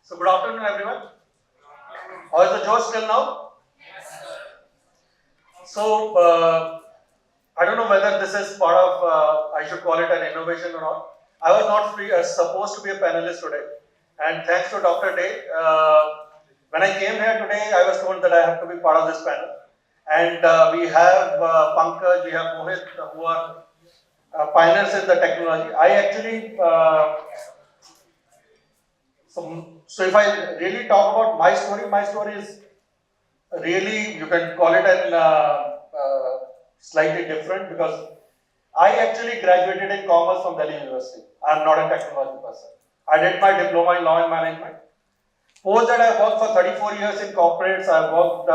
So good afternoon, everyone. How is the Josh till now? So I don't know whether this is part of I should call it an innovation or not. I was not supposed to be a panelist today, and thanks to Dr. Day, when I came here today, I was told that I have to be part of this panel. And we have Pankaj, we have Mohit, who are pioneers in the technology. I actually so if I really talk about my story is really, you can call it an slightly different, because I actually graduated in commerce from Delhi University. I am not a technology person. I did my diploma in law and management. Post that, I worked for 34 years in corporates. I worked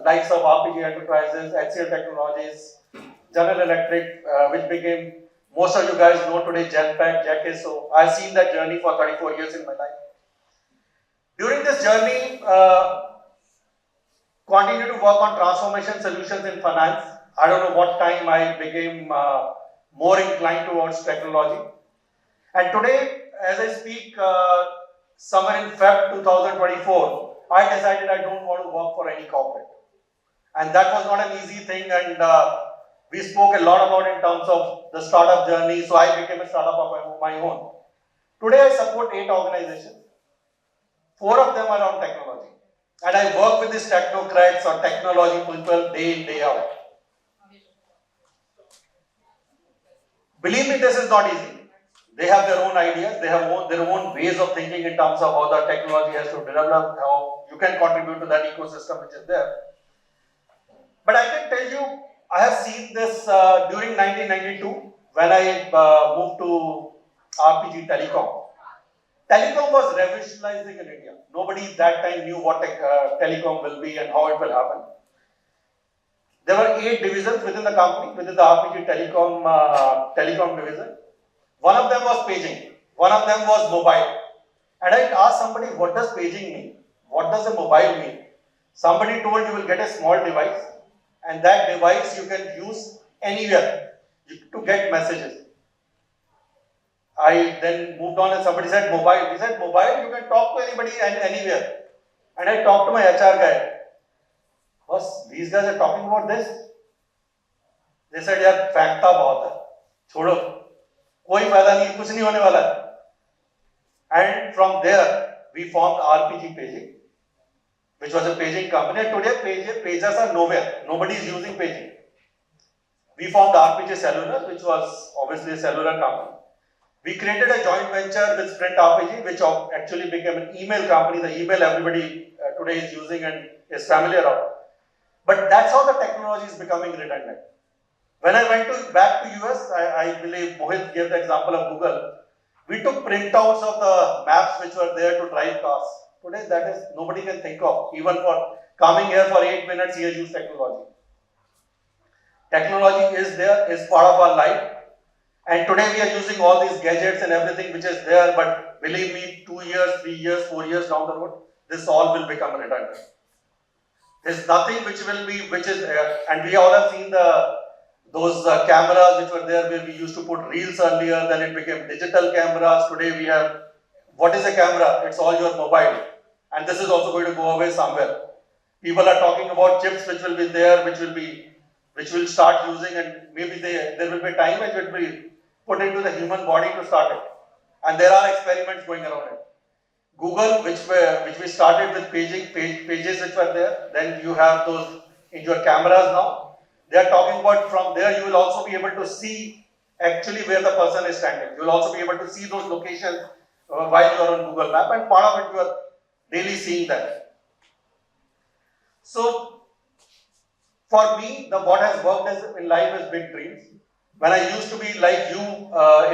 likes of RPG Enterprises, HCL Technologies, General Electric, which became, most of you guys know today, Genpact, Jackis. So I've seen that journey for 34 years in my life. During this journey, continue to work on transformation solutions in finance. I don't know what time I became more inclined towards technology. And today, as I speak, somewhere in Feb 2024, I decided I don't want to work for any corporate. And that was not an easy thing, and we spoke a lot about in terms of the startup journey, so I became a startup of my own. Today, I support 8 organizations. 4 of them are on technology. And I work with these technocrats or technology people day in, day out. Believe me, this is not easy. They have their own ideas, they have their own ways of thinking in terms of how the technology has to develop, how you can contribute to that ecosystem which is there. But I can tell you, I have seen this during 1992 when I moved to RPG Telecom. Telecom was revolutionizing in India. Nobody that time knew what telecom will be and how it will happen. There were 8 divisions within the company, within the RPG telecom division. One of them was paging. One of them was mobile. And I asked somebody, what does paging mean? What does a mobile mean? Somebody told you will get a small device, and that device you can use anywhere to get messages. I then moved on and somebody said mobile. He said mobile, you can talk to anybody and anywhere. And I talked to my HR guy. Boss, these guys are talking about this. They said, yaar, फैंकता बहुत है, छोड़ो, कोई फायदा नहीं, कुछ नहीं होने वाला है. And from there, we formed RPG Paging, which was a paging company. And today, pagers are nowhere. Nobody is using paging. We formed RPG Cellular, which was obviously a cellular company. We created a joint venture with Sprint RPG, which actually became an email company. The email everybody today is using and is familiar of. But that's how the technology is becoming redundant. When I went back to US, I believe Mohit gave the example of Google. We took printouts of the maps which were there to drive cars. Today, that is nobody can think of. Even for coming here for 8 minutes, here use technology. Technology is there, is part of our life. And today we are using all these gadgets and everything which is there, but believe me, 2 years, 3 years, 4 years down the road, this all will become redundant. There's nothing which is, and we all have seen those cameras which were there where we used to put reels earlier, then it became digital cameras. Today we have, what is a camera? It's all your mobile. And this is also going to go away somewhere. People are talking about chips which will be there, which will start using, and maybe there will be a time when it will be put into the human body to start it. And there are experiments going around it. Google, which we started with pages which were there, then you have those in your cameras now. They are talking about from there you will also be able to see actually where the person is standing. You will also be able to see those locations while you are on Google Map, and part of it you are daily seeing that. So for me, what has worked in life is big dreams. When I used to be like you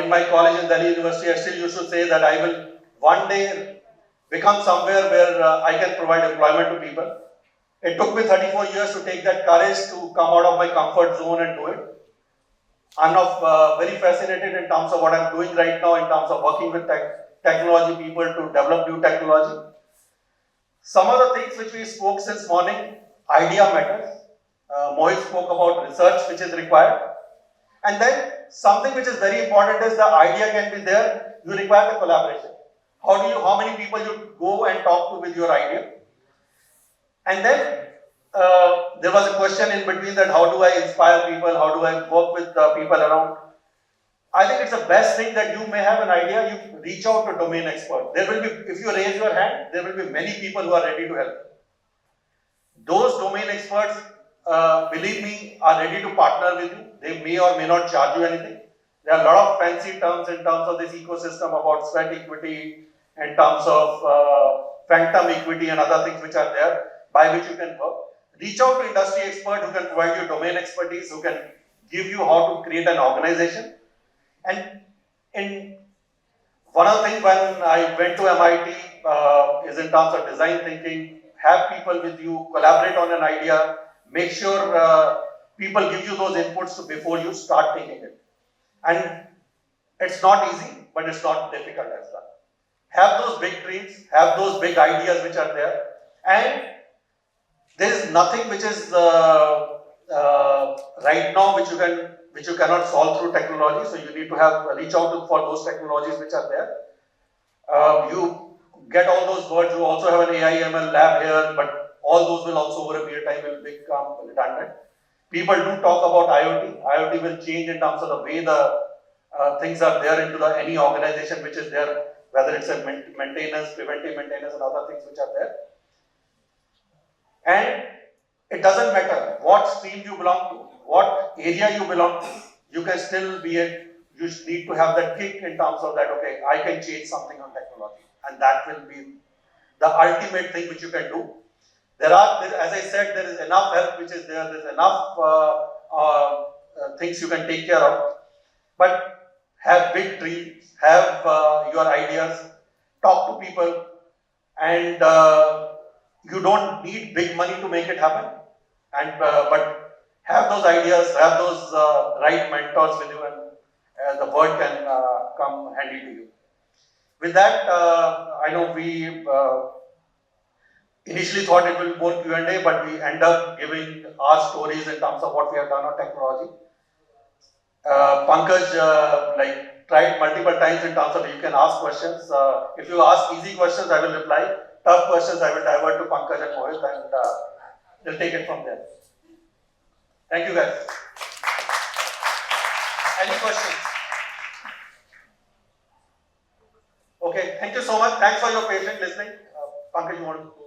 in my college in Delhi University, I still used to say that I will one day become somewhere where I can provide employment to people. It took me 34 years to take that courage to come out of my comfort zone and do it. I'm now very fascinated in terms of what I'm doing right now in terms of working with technology people to develop new technology. Some of the things which we spoke since morning, idea matters. Mohit spoke about research which is required. And then something which is very important is the idea can be there, you require the collaboration. how many people you go and talk to with your idea. And then there was a question in between that how do I inspire people, how do I work with the people around. I think it's the best thing that you may have an idea, you reach out to domain expert. There will be, if you raise your hand, there will be many people who are ready to help. Those domain experts, believe me, are ready to partner with you. They may or may not charge you anything. There are a lot of fancy terms in terms of this ecosystem about sweat equity, in terms of phantom equity and other things which are there by which you can work. Reach out to industry expert who can provide you domain expertise, who can give you how to create an organization. And in one of the things when I went to MIT is in terms of design thinking, have people with you, collaborate on an idea, make sure people give you those inputs before you start taking it. And it's not easy, but it's not difficult as well. Have those big dreams, have those big ideas which are there, and there is nothing which is right now which you cannot solve through technology. So you need to have reach out for those technologies which are there. You get all those words. You also have an AI ML lab here, but all those will also over a period of time will become redundant. People do talk about IoT. IoT will change in terms of the way the things are there into any organization which is there, whether it's a maintenance, preventive maintenance, and other things which are there. And it doesn't matter what stream you belong to, what area you belong to, you can still be you need to have that kick in terms of that, okay, I can change something on technology. And that will be the ultimate thing which you can do. As I said, there is enough help which is there, there's enough things you can take care of. But have big dreams, have your ideas, talk to people, and you don't need big money to make it happen. And but have those ideas, have those right mentors with you, and the word can come handy to you. With that, I know we initially thought it will be more Q&A, but we end up giving our stories in terms of what we have done on technology. Pankaj tried multiple times in terms of you can ask questions. If you ask easy questions, I will reply. Tough questions, I will divert to Pankaj and Mohit, and they'll take it from there. Thank you, guys. Any questions? Okay, thank you so much. Thanks for your patient listening. Pankaj, you want to?